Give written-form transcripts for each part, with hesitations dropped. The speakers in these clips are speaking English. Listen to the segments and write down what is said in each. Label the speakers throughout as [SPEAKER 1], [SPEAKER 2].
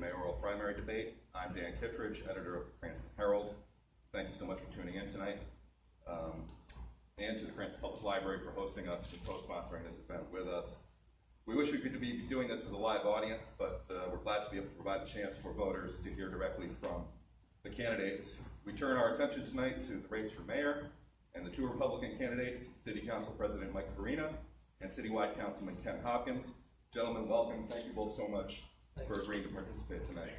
[SPEAKER 1] Mayoral primary debate. I'm Dan Kittredge, editor of the Cranston Herald. Thank you so much for tuning in tonight. And to the Cranston Public Library for hosting us and co-sponsoring this event with us. We wish we could be doing this with a live audience, but we're glad to be able to provide the chance for voters to hear directly from the candidates. We turn our attention tonight to the race for mayor and the two Republican candidates, City Council President Mike Farina and Citywide Councilman Ken Hopkins. Gentlemen, welcome. Thank you both so much for agreeing to participate tonight.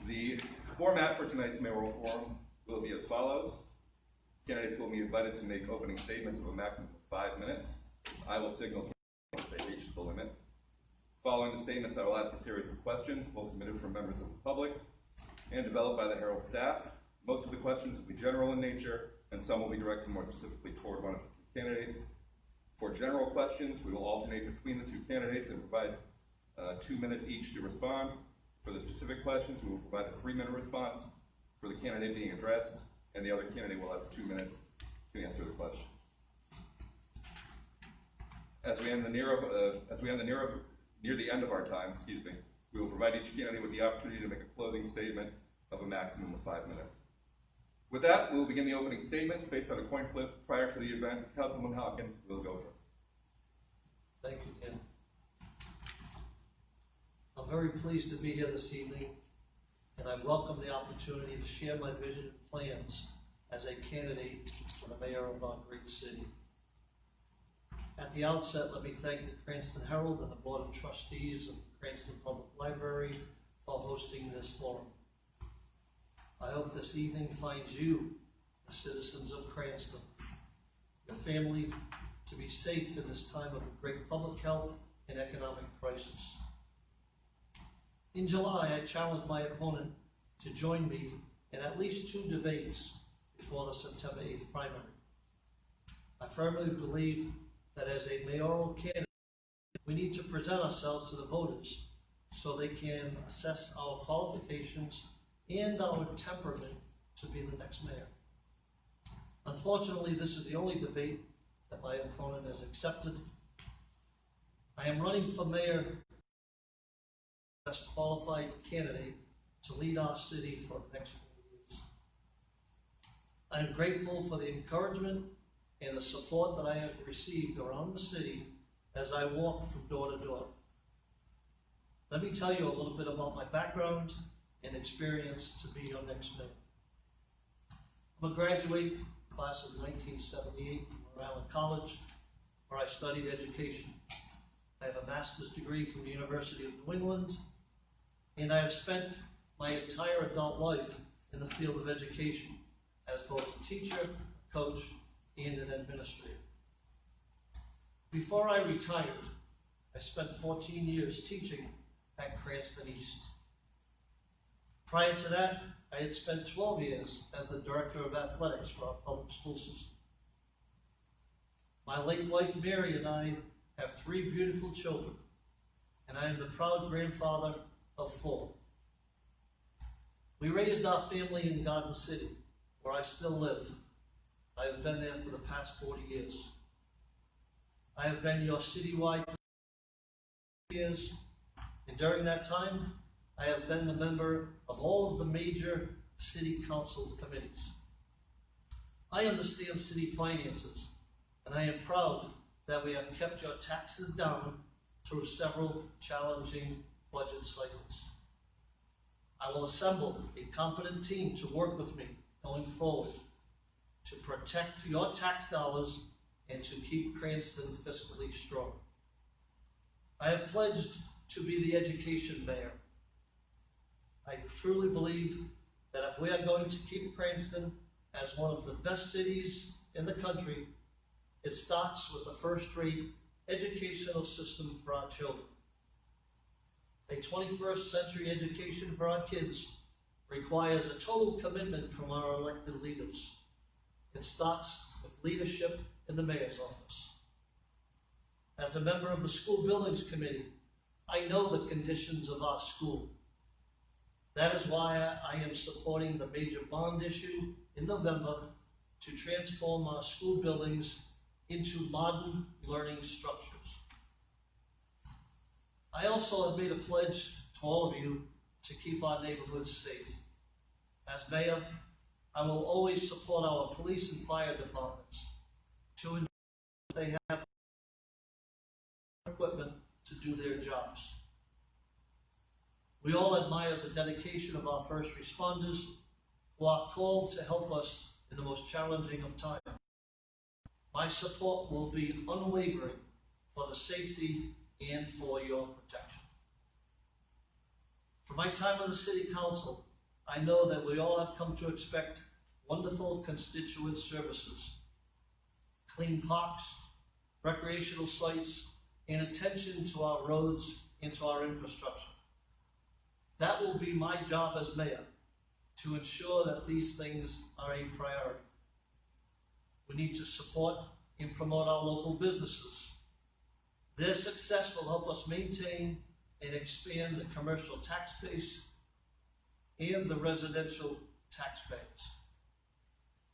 [SPEAKER 1] The format for tonight's mayoral forum will be as follows. Candidates will be invited to make opening statements of a maximum of 5 minutes. I will signal if they reach the limit. Following the statements, I will ask a series of questions, both submitted from members of the public and developed by the Herald staff. Most of the questions will be general in nature, and some will be directed more specifically toward one of the two candidates. For general questions, we will alternate between the two candidates and provide 2 minutes each to respond. For the specific questions, we will provide a 3-minute response for the candidate being addressed, and the other candidate will have 2 minutes to answer the question. As we end near the end of our time, we will provide each candidate with the opportunity to make a closing statement of a maximum of 5 minutes. With that, we will begin the opening statements based on a coin flip prior to the event. Councilman Hopkins will go first.
[SPEAKER 2] Thank you, Ken. I'm very pleased to be here this evening, and I welcome the opportunity to share my vision and plans as a candidate for the mayor of our great city. At the outset, let me thank the Cranston Herald and the Board of Trustees of the Cranston Public Library for hosting this forum. I hope this evening finds you, the citizens of Cranston, your family, to be safe in this time of great public health and economic crisis. In July, I challenged my opponent to join me in at least 2 debates before the September 8th primary. I firmly believe that as a mayoral candidate, we need to present ourselves to the voters so they can assess our qualifications and our temperament to be the next mayor. Unfortunately, this is the only debate that my opponent has accepted. I am running for mayor, best qualified candidate to lead our city for the next 4 years. I am grateful for the encouragement and the support that I have received around the city as I walk from door to door. Let me tell you a little bit about my background and experience to be your next mayor. I'm a graduate, class of 1978 from Rhode Island College, where I studied education. I have a master's degree from the University of New England, and I have spent my entire adult life in the field of education as both a teacher, coach, and an administrator. Before I retired, I spent 14 years teaching at Cranston East. Prior to that, I had spent 12 years as the director of athletics for our public school system. My late wife, Mary, and I have 3 beautiful children, and I am the proud grandfather of 4. We raised our family in Garden City, where I still live. I have been there for the past 40 years. I have been your citywide years, and during that time, I have been a member of all of the major city council committees. I understand city finances, and I am proud that we have kept your taxes down through several challenging budget cycles. I will assemble a competent team to work with me going forward to protect your tax dollars and to keep Cranston fiscally strong. I have pledged to be the education mayor. I truly believe that if we are going to keep Cranston as one of the best cities in the country, it starts with a first-rate educational system for our children. A 21st century education for our kids requires a total commitment from our elected leaders. It starts with leadership in the mayor's office. As a member of the School Buildings Committee, I know the conditions of our school. That is why I am supporting the major bond issue in November to transform our school buildings into modern learning structures. I also have made a pledge to all of you to keep our neighborhoods safe. As mayor, I will always support our police and fire departments to ensure they have equipment to do their jobs. We all admire the dedication of our first responders who are called to help us in the most challenging of times. My support will be unwavering for the safety and for your protection. For my time on the City Council, I know that we all have come to expect wonderful constituent services, clean parks, recreational sites, and attention to our roads and to our infrastructure. That will be my job as mayor, to ensure that these things are a priority. We need to support and promote our local businesses. Their success will help us maintain and expand the commercial tax base and the residential tax base.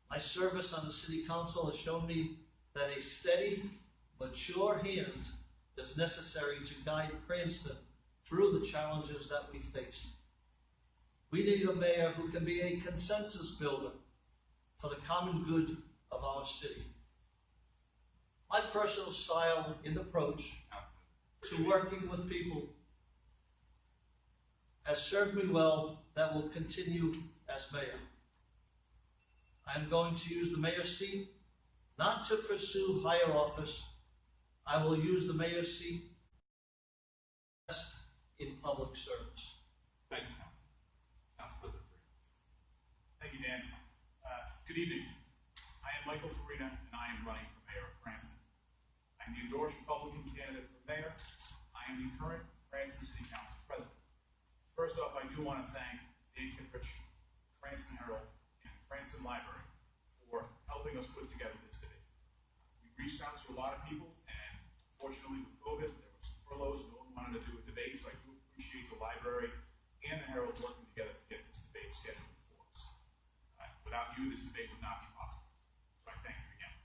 [SPEAKER 2] My service on the City Council has shown me that a steady, mature hand is necessary to guide Cranston through the challenges that we face. We need a mayor who can be a consensus builder for the common good of our city. My personal style and approach to working with people has served me well. That will continue as mayor. I am going to use the mayor's seat not to pursue higher office. I will use the mayor's seat in public service.
[SPEAKER 3] Thank you, Council. Council President Farina. Thank you, Dan. Good evening. I am Michael Farina, and I am running for mayor of Cranston. I am the endorsed Republican candidate for mayor. I am the current Cranston City Council president. First off, I do want to thank Dan Kittredge, Cranston Mayoral, and Cranston Library for helping us put together this debate. We reached out to a lot of people, and fortunately with COVID, there were some furloughs. No one wanted to do a debate, so I do appreciate the library and the Herald working together to get this debate scheduled for us. Without you, this debate would not be possible. So I thank you again.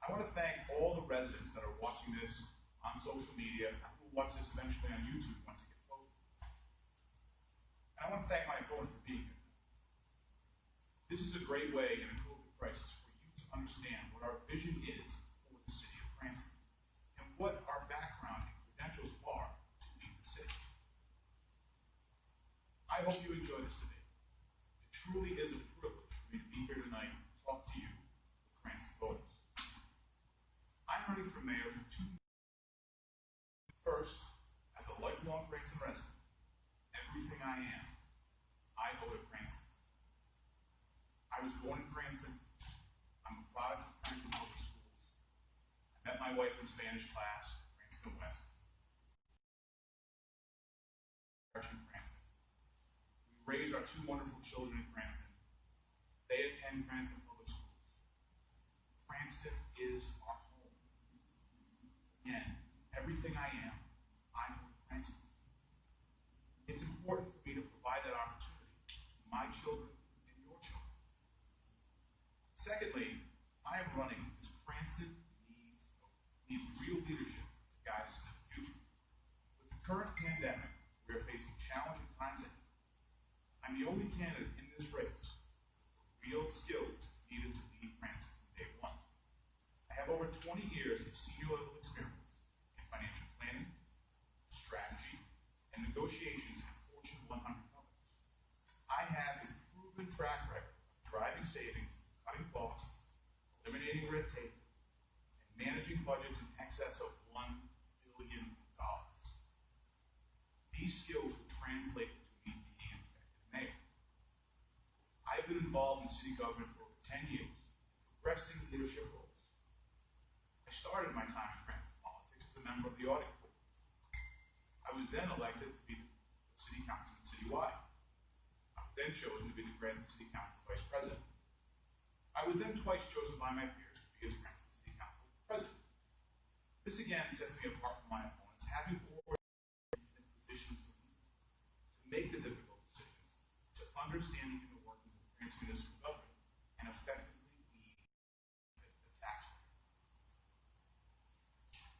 [SPEAKER 3] I want to thank all the residents that are watching this on social media, and who will watch this eventually on YouTube once it gets posted. And I want to thank my opponent for being here. This is a great way in a COVID crisis for you to understand what our vision is for the city of Cranston and what our background and credentials are to lead the city. I hope you enjoy this debate. It truly is a privilege for me to be here tonight and talk to you, the Cranston voters. I'm running for mayor for 2 reasons. First, as a lifelong Cranston resident, everything I am, I owe to Cranston. I was born in Cranston. I'm a product of Cranston Public Schools. I met my wife in Spanish class at Cranston West. Cranston. We raised our 2 wonderful children in Cranston. They attend Cranston Public Schools. Cranston is our home. Again, everything I am, I owe to Cranston. It's important for me to provide that opportunity to my children and your children. Secondly, I am running because Cranston needs real leadership to guide us into the future. With the current pandemic, we are facing challenging times ahead. I'm the only candidate in this race with the real skills needed to lead Cranston from day one. I have over 20 years of senior level experience in financial planning, strategy, and negotiations in Fortune 100 companies. I have a proven track record of driving savings, cutting costs, eliminating red tape, and managing budgets in excess of $1 billion. These skills will translate to me being an effective mayor. I've been involved in city government for over 10 years, progressing leadership roles. I started my time in Cranston politics as a member of the audit board. I was then elected to be the city councilman citywide. I was then chosen to be the Cranston City Council vice president. I was then twice chosen by my peers to be as Cranston City Council president. This again sets me apart from my opponents, having already been in a position to lead, to make the difficult decisions, to understand the inner workings of Cranston municipal government, and effectively lead the taxpayer.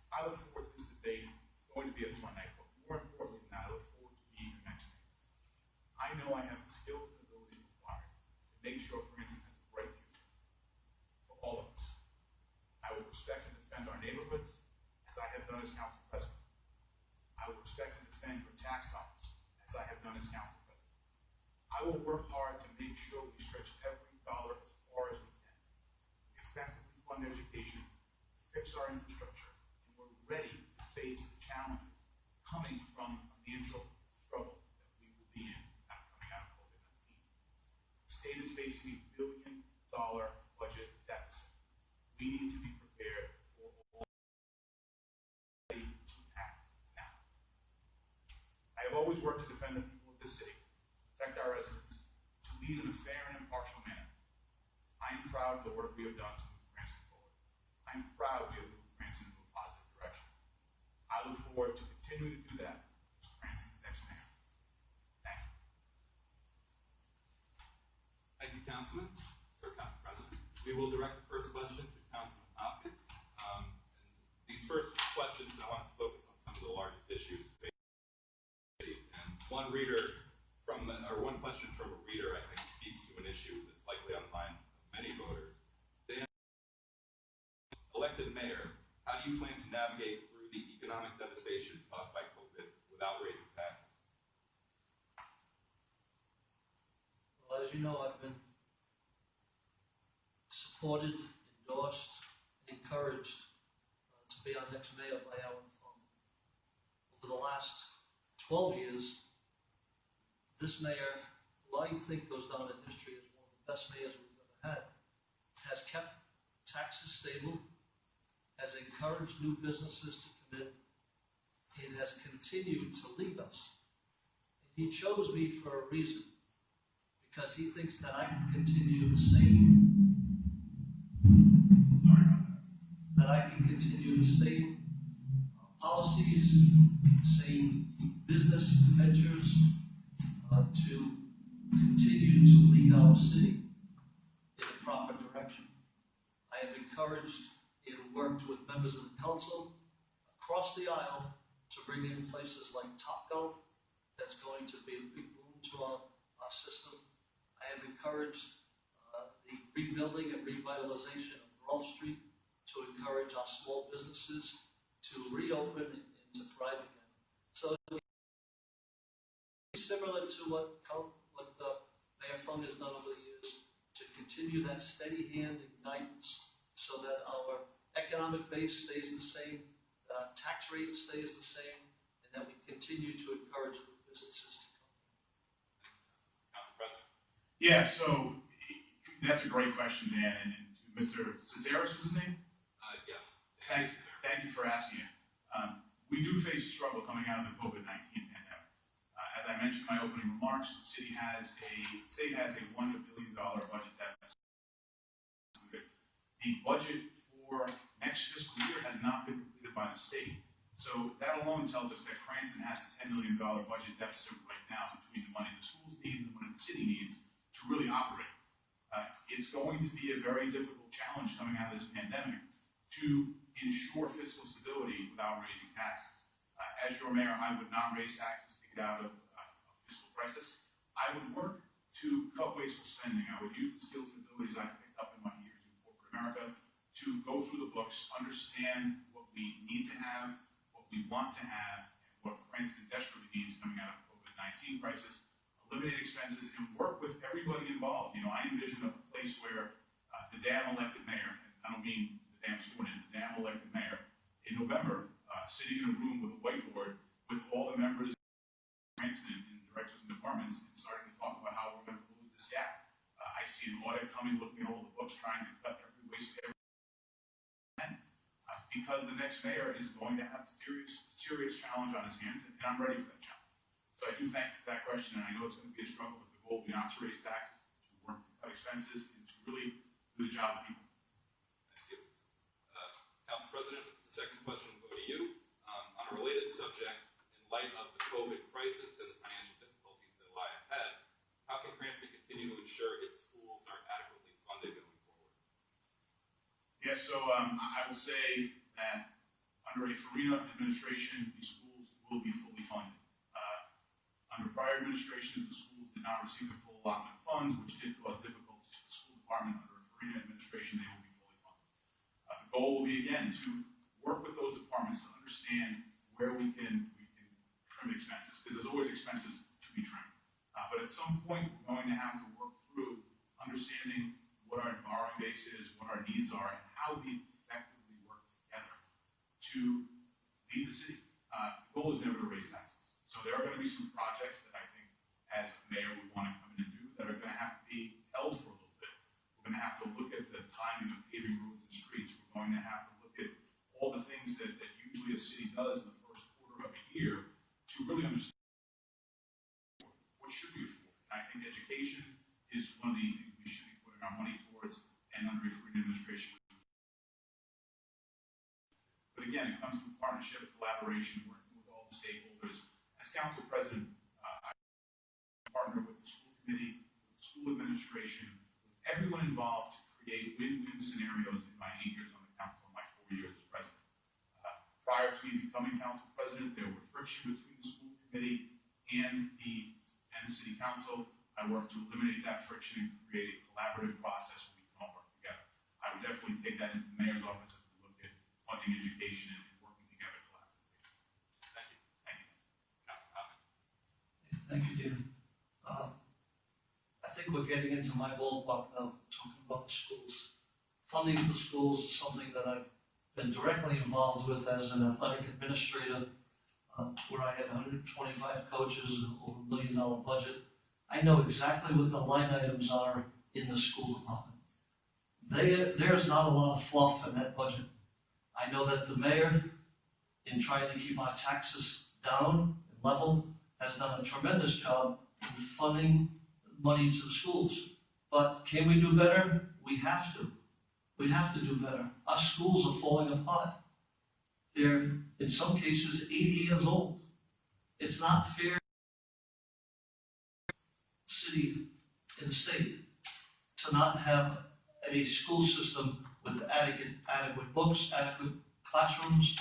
[SPEAKER 3] I look forward to this debate. It's going to be a fun night, but more importantly than that, I look forward to being here next tax dollars, as I have done as council president. I will work hard to make sure we stretch every dollar as far as we can, effectively fund education, fix our infrastructure, and we're ready to face the challenges coming from financial struggle that we will be in coming out of COVID-19. The state is facing a $1 billion budget deficit. We need to be prepared for all ready to act now. I have always worked to defend the people of this city, protect our residents, to lead in a fair and impartial manner. I am proud of the work we have done to move Cranston forward. I am proud we have moved Cranston into a positive direction. I look forward to continuing to do that as Cranston's next mayor. Thank you.
[SPEAKER 4] Thank you, Councilman, or Council President. We will direct the first question to Councilman Hopkins. And these first questions, I want to focus on some of the largest issues. And one question from a reader, I think, speaks to an issue that's likely on the mind of many voters. Dan, elected mayor, how do you plan to navigate through the economic devastation caused by COVID without raising taxes?
[SPEAKER 2] Well, as you know, I've been supported, endorsed, and encouraged to be our next mayor by our phone. Over the last 12 years, this mayor, who I think goes down in history as one of the best mayors we've ever had, has kept taxes stable, has encouraged new businesses to come in, and has continued to lead us. And he chose me for a reason, because he thinks that I can continue the same policies, same business ventures to continue to lead our city in a proper direction. I have encouraged and worked with members of the council across the aisle to bring in places like Topgolf. That's going to be a big boom to our system. I have encouraged the rebuilding and revitalization of Rolfe Street to encourage our small businesses to reopen and to thrive again. So it's similar to what Mayor Fung has done over the years, to continue that steady hand and guidance so that our economic base stays the same, that our tax rate stays the same, and that we continue to encourage the businesses to come.
[SPEAKER 3] Council President. Yeah, so that's a great question, Dan. And Mr. Cesaris was his name?
[SPEAKER 4] Yes.
[SPEAKER 3] Thank you for asking it. We do face a struggle coming out of the COVID-19 pandemic. As I mentioned in my opening remarks, the state has a $100 billion budget deficit. The budget for next fiscal year has not been completed by the state. So that alone tells us that Cranston has a $10 million budget deficit right now between the money the schools need and the money the city needs to really operate. It's going to be a very difficult challenge coming out of this pandemic to ensure fiscal stability without raising taxes. As your mayor, I would not raise taxes to get out of a fiscal crisis. I would work to cut wasteful spending. I would use the skills and abilities I've picked up in my years in corporate America to go through the books, understand what we need to have, what we want to have, and what Cranston desperately needs coming out of the COVID-19 crisis, eliminate expenses, and work with everybody involved. You know, I envision a place where the damn elected mayor, and I don't mean the damn sworn in, the damn elected mayor, in November, sitting in a room with a whiteboard with all the members of Cranston and directors and departments and starting to talk about how we're going to close this gap. I see an audit coming, looking at all the books, trying to cut every waste every because the next mayor is going to have a serious challenge on his hands, and I'm ready for that challenge. So I do thank you for that question, and I know it's going to be a struggle, but the goal will be not to raise taxes, to work to cut expenses, and to really do the job of people.
[SPEAKER 4] Thank you. Council President, the second question will go to you. On a related subject, in light of the COVID crisis and the financial difficulties that lie ahead, how can Cranston continue to ensure its schools are adequately funded going forward?
[SPEAKER 3] Yes, so I will say that under a Farina administration, the schools will be fully funded. Under prior administrations, the schools did not receive the full allotment of funds, which did cause difficulties for the school department. Under a Farina administration, they will be fully funded. The goal will be, again, to work with those departments to understand where we can trim expenses, because there's always expenses to be trimmed. But at some point, we're going to have to work through understanding what our borrowing base is, what our needs are, and how we effectively work together to lead the city. The goal is never to raise taxes. So there are going to be some projects that I think, as mayor, we want to come in and do that are going to have to be held for a little bit. We're going to have to look at the timing of paving roads and streets. We're going to have to look at all the things that usually a city does in the first quarter of a year to really understand what should we afford. And I think education is one of the things we should be putting our money towards, and under the Farina administration. But again, it comes from partnership, collaboration, working with all the stakeholders. As council president, I partner with the school committee, with the school administration, with everyone involved to create win-win scenarios in my 8 years on the council and my 4 years as president. Prior to me becoming council president, there were friction between the school committee and the city council. I worked to eliminate that friction and create a collaborative process where we can all work together. I would definitely take that into the mayor's office as we look at funding education and working together collaboratively.
[SPEAKER 4] Thank you.
[SPEAKER 3] Thank you.
[SPEAKER 4] Councilman Hopkins.
[SPEAKER 2] Thank you, David. I think we're getting into my ballpark now, talking about the schools. Funding for schools is something that I've been directly involved with as an athletic administrator, where I had 125 coaches and over $1 million budget. I know exactly what the line items are in the school department. There's not a lot of fluff in that budget. I know that the mayor, in trying to keep our taxes down and level, has done a tremendous job in funding money to the schools. But can we do better? We have to. We have to do better. Our schools are falling apart. They're, in some cases, 80 years old. It's not fair city in the state to not have a school system with adequate books, adequate classrooms.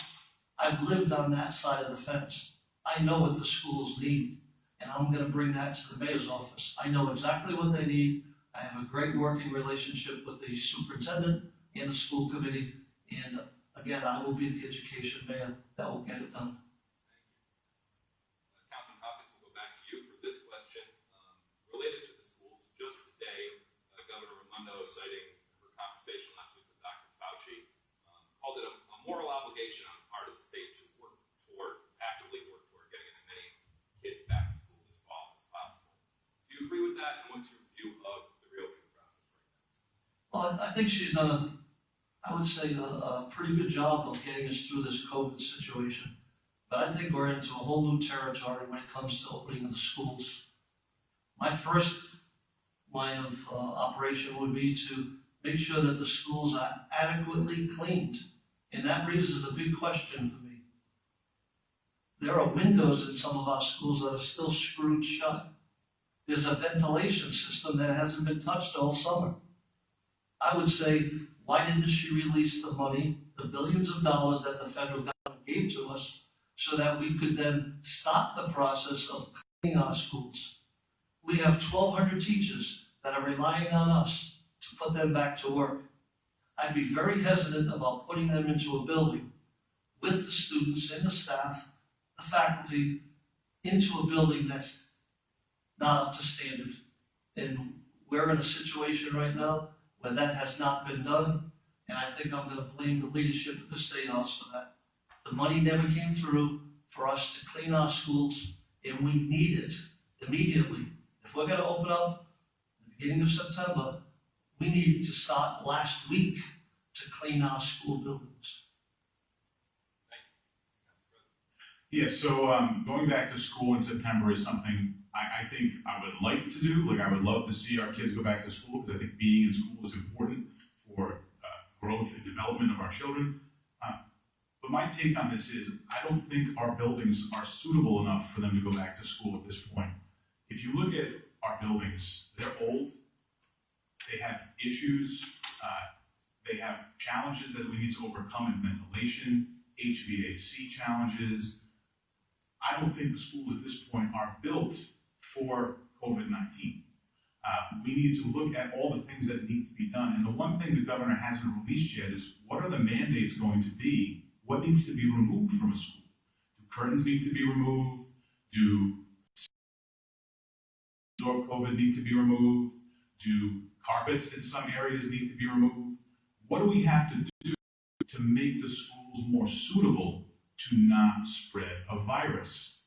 [SPEAKER 2] I've lived on that side of the fence. I know what the schools need, and I'm going to bring that to the mayor's office. I know exactly what they need. I have a great working relationship with the superintendent and the school committee, and again, I will be the education mayor that will get it done.
[SPEAKER 4] Councilman Hopkins, we'll go back to you for this question. Related to the schools, just today, Governor Raimondo, citing her conversation last week with Dr. Fauci, called it a moral obligation on the part of the state to actively work toward getting as many kids back to school this fall as possible. Do you agree with that, and what's your view of the reopening process right now?
[SPEAKER 2] Well, I think she's done I would say a pretty good job of getting us through this COVID situation. But I think we're into a whole new territory when it comes to opening of the schools. My first line of operation would be to make sure that the schools are adequately cleaned. And that raises a big question for me. There are windows in some of our schools that are still screwed shut. There's a ventilation system that hasn't been touched all summer. I would say, why didn't she release the money, the billions of dollars that the federal government gave to us, so that we could then stop the process of cleaning our schools? We have 1,200 teachers that are relying on us to put them back to work. I'd be very hesitant about putting them into a building with the students and the staff, the faculty, into a building that's not up to standard. And we're in a situation right now where that has not been done, and I think I'm going to blame the leadership at the State House for that. The money never came through for us to clean our schools, and we need it immediately. If we're going to open up at the beginning of September, we need to start last week to clean our school buildings.
[SPEAKER 3] Yeah, so going back to school in September is something I think I would like to do. Like, I would love to see our kids go back to school, because I think being in school is important for growth and development of our children. But my take on this is, I don't think our buildings are suitable enough for them to go back to school at this point. If you look at our buildings, they're old, they have issues, they have challenges that we need to overcome in ventilation, HVAC challenges. I don't think the schools at this point are built for COVID-19. We need to look at all the things that need to be done. And the one thing the governor hasn't released yet is, what are the mandates going to be? What needs to be removed from a school? Do curtains need to be removed? Do of COVID need to be removed? Do carpets in some areas need to be removed? What do we have to do to make the schools more suitable to not spread a virus?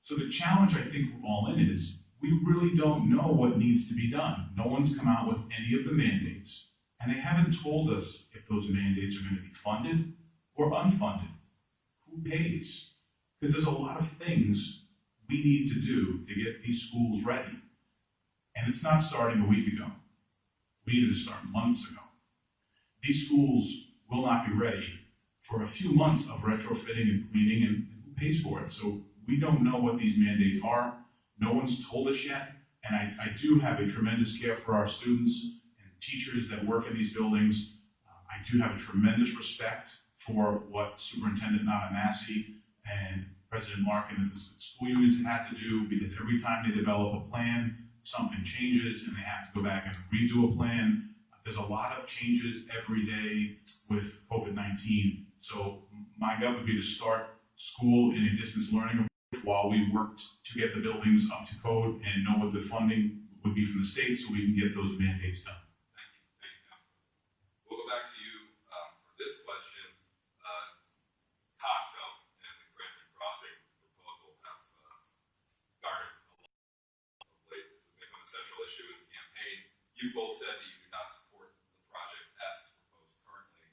[SPEAKER 3] So the challenge I think we're all in is we really don't know what needs to be done. No one's come out with any of the mandates, and they haven't told us if those mandates are going to be funded or unfunded. Who pays? Because there's a lot of things we need to do to get these schools ready. And it's not starting a week ago. We needed to start months ago. These schools will not be ready for a few months of retrofitting and cleaning, and who pays for it? So we don't know what these mandates are. No one's told us yet. And I do have a tremendous care for our students and teachers that work in these buildings. I do have a tremendous respect for what Superintendent Navanasi and President Larkin and the school unions have had to do, because every time they develop a plan, something changes and they have to go back and redo a plan. There's a lot of changes every day with COVID-19. So my gut would be to start school in a distance learning approach while we worked to get the buildings up to code and know what the funding would be from the state so we can get those mandates done.
[SPEAKER 4] Thank you. We'll go back to you for this question. Costco and the Cranston Crossing proposal have garnered a lot of late. It's become a central issue in the campaign. You both said that you do not support the project as it's proposed currently.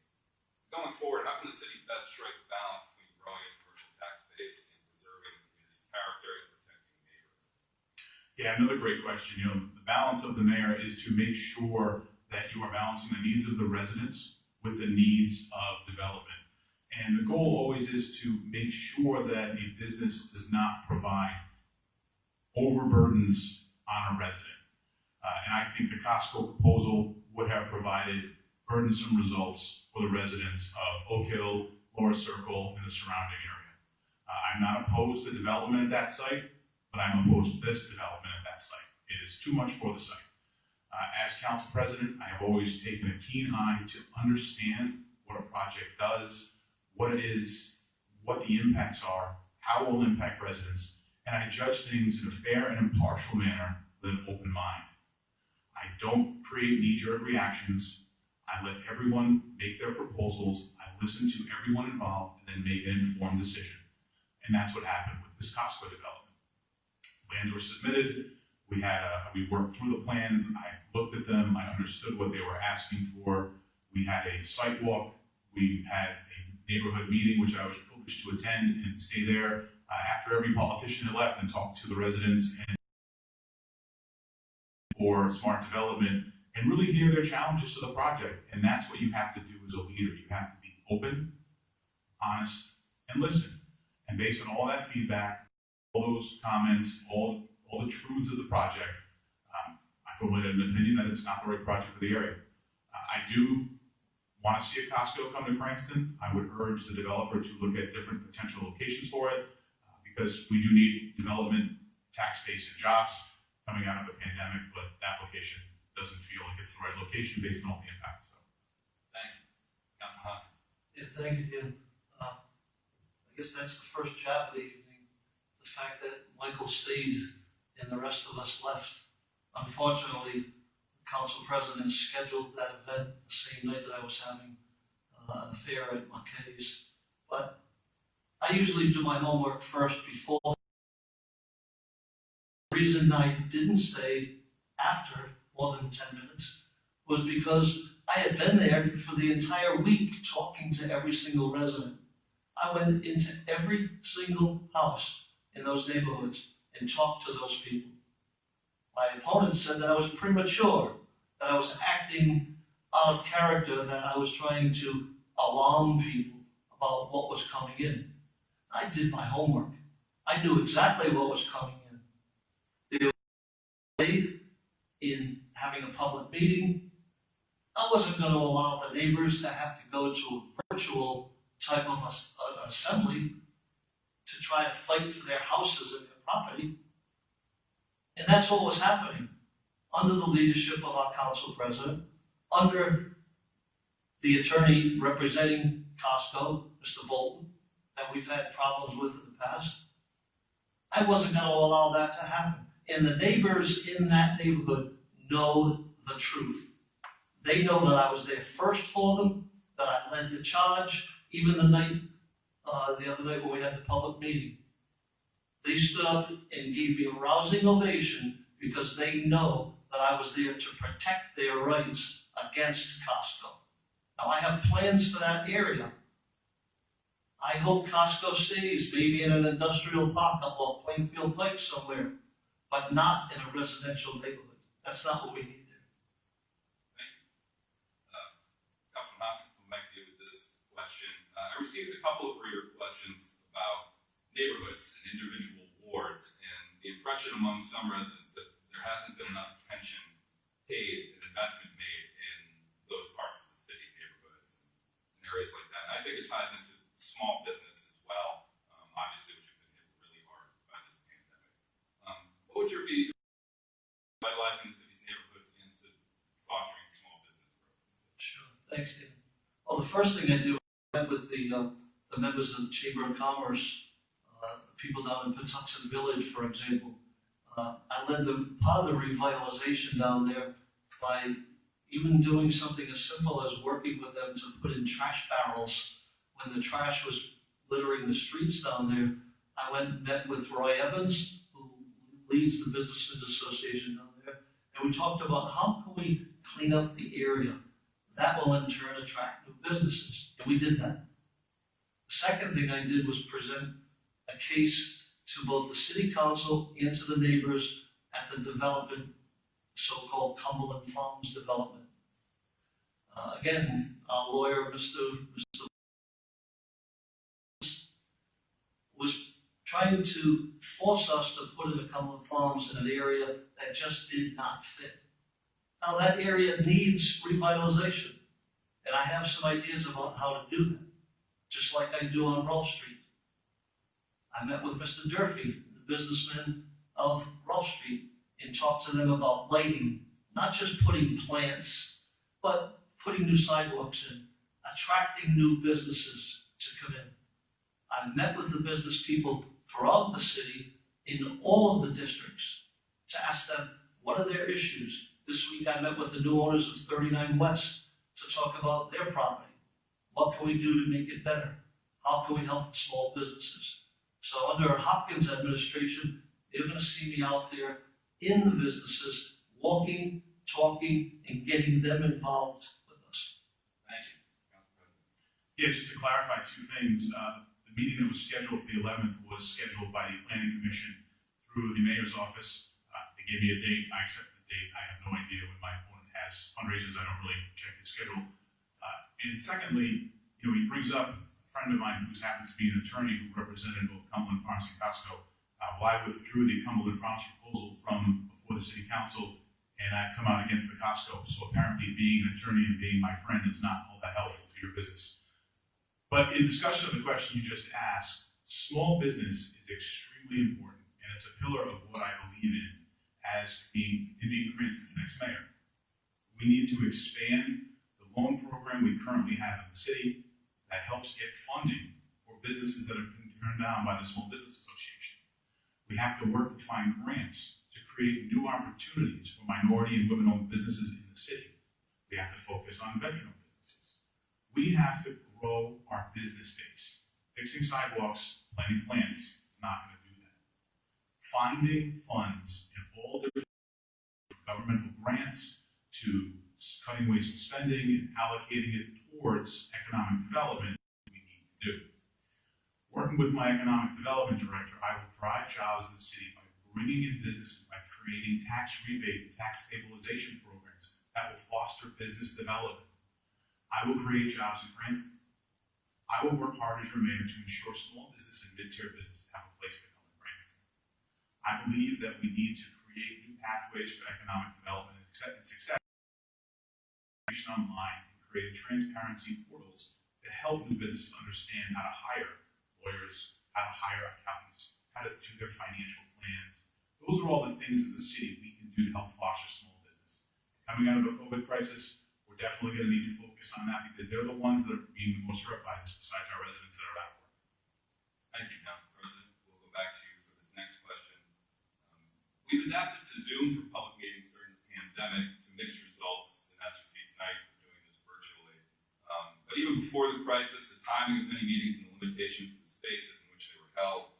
[SPEAKER 4] Going forward, how can the city best strike the balance between growing its commercial tax base and preserving the community's character and protecting neighborhoods?
[SPEAKER 3] Yeah, another great question. The balance of the mayor is to make sure that you are balancing the needs of the residents with the needs of development. And the goal always is to make sure that a business does not provide overburdens on a resident. And I think the Costco proposal would have provided burdensome results for the residents of Oak Hill, Lower Circle, and the surrounding area. I'm not opposed to development at that site, but I'm opposed to this development at that site. It is too much for the site. As council president, I have always taken a keen eye to understand what a project does, what it is, what the impacts are, how it will impact residents, and I judge things in a fair and impartial manner with an open mind. I don't create knee-jerk reactions. I let everyone make their proposals. I listen to everyone involved and then make an informed decision. And that's what happened with this Costco development. Plans were submitted. We worked through the plans. I looked at them. I understood what they were asking for. We had a site walk. We had a neighborhood meeting, which I was privileged to attend and stay there after every politician had left and talk to the residents and for smart development and really hear their challenges to the project. And that's what you have to do as a leader. You have to be open, honest, and listen. And based on all that feedback, all those comments, all the truths of the project, I formulated an opinion that it's not the right project for the area. I do want to see a Costco come to Cranston. I would urge the developer to look at different potential locations for it because we do need development, tax base, and jobs coming out of the pandemic, but that location doesn't feel like it's the right location based on all the impacts. So,
[SPEAKER 4] thank you. Councilman Hopkins.
[SPEAKER 2] Yeah, thank you, Dan. I guess that's the first job of the evening. The fact that Michael stayed and the rest of us left. Unfortunately, the council president scheduled that event the same night that I was having a fair at Marquette's. But I usually do my homework first before. The reason I didn't stay after more than 10 minutes was because I had been there for the entire week talking to every single resident. I went into every single house in those neighborhoods and talked to those people. My opponent said that I was premature, that I was acting out of character, that I was trying to alarm people about what was coming in. I did my homework. I knew exactly what was coming in. They were delayed in having a public meeting. I wasn't going to allow the neighbors to have to go to a virtual type of an assembly to try to fight for their houses and their property. And that's what was happening under the leadership of our council president, under the attorney representing Costco, Mr. Bolton, that we've had problems with in the past. I wasn't gonna allow that to happen. And the neighbors in that neighborhood know the truth. They know that I was there first for them, that I led the charge, even the other night when we had the public meeting. They stood up and gave me a rousing ovation because they know that I was there to protect their rights against Costco. Now, I have plans for that area. I hope Costco stays, maybe in an industrial park up off Plainfield Pike somewhere, but not in a residential neighborhood. That's not what we need there.
[SPEAKER 4] Councilman Hopkins, come back to you with this question. I received a couple of reader questions about neighborhoods and individual wards, and the impression among some residents that there hasn't been enough attention paid and investment made in those parts of the city, neighborhoods and areas like that. And I think it ties into small business as well, obviously, which have been hit really hard by this pandemic. What would your be vitalizing the city's neighborhoods into fostering small business growth?
[SPEAKER 2] Sure. Thanks, David. Well, the first thing I do, I met with the members of the Chamber of Commerce, the people down in Patuxent Village, for example. I led part of the revitalization down there by even doing something as simple as working with them to put in trash barrels when the trash was littering the streets down there. I went and met with Roy Evans, who leads the Businessmen's Association down there, and we talked about how can we clean up the area. That will in turn attract new businesses, and we did that. The second thing I did was present a case to both the city council and to the neighbors at the development, so-called Cumberland Farms development. Again, our lawyer, Mr. was trying to force us to put in the Cumberland Farms in an area that just did not fit. Now that area needs revitalization, and I have some ideas about how to do that, just like I do on Rolfe Street. I met with Mr. Durfee, the businessman of Rolfe Street, and talked to them about lighting, not just putting plants, but putting new sidewalks in, attracting new businesses to come in. I've met with the business people throughout the city in all of the districts to ask them what are their issues. This week I met with the new owners of 39 West to talk about their property. What can we do to make it better? How can we help the small businesses? So under Hopkins administration, they're going to see me out there in the businesses, walking, talking, and getting them involved with us.
[SPEAKER 4] Thank you, Council President.
[SPEAKER 3] Yeah, just to clarify two things. The meeting that was scheduled for the 11th was scheduled by the Planning Commission through the Mayor's office. They gave me a date. I accepted the date. I have no idea when my opponent has fundraisers. I don't really check his schedule. And secondly, he brings up a friend of mine who happens to be an attorney who represented both Cumberland Farms and Costco. Well, I withdrew the Cumberland Farms proposal from before the City Council, and I've come out against the Costco. So apparently being an attorney and being my friend is not all that helpful to your business. But in discussion of the question you just asked, small business is extremely important, and it's a pillar of what I believe in as being Cranston's next mayor. We need to expand the loan program we currently have in the city that helps get funding for businesses that have been turned down by the Small Business Association. We have to work to find grants to create new opportunities for minority and women-owned businesses in the city. We have to focus on veteran businesses. We have to grow our business base. Fixing sidewalks, planting plants is not going to do that. Finding funds in all different governmental grants to cutting wasteful spending and allocating it towards economic development we need to do. Working with my economic development director, I will drive jobs in the city by bringing in businesses, by creating tax rebate and tax stabilization programs that will foster business development. I will create jobs in Cranston. I will work hard as your mayor to ensure small business and mid-tier businesses have a place to come in Cranston. I believe that we need to create new pathways for economic development and success online and create transparency portals to help new businesses understand how to hire lawyers, how to hire accountants, how to do their financial plans. Those are all the things as a city we can do to help foster small business. Coming out of the COVID crisis, we're definitely going to need to focus on that because they're the ones that are being the most hurt by this besides our residents that are out there.
[SPEAKER 4] Thank you, Council President. We'll go back to you for this next question. We've adapted to Zoom for public meetings during the pandemic to mixed results, and as you see tonight, we're doing this virtually. But even before the crisis, the timing of many meetings and the limitations of the spaces in which they were held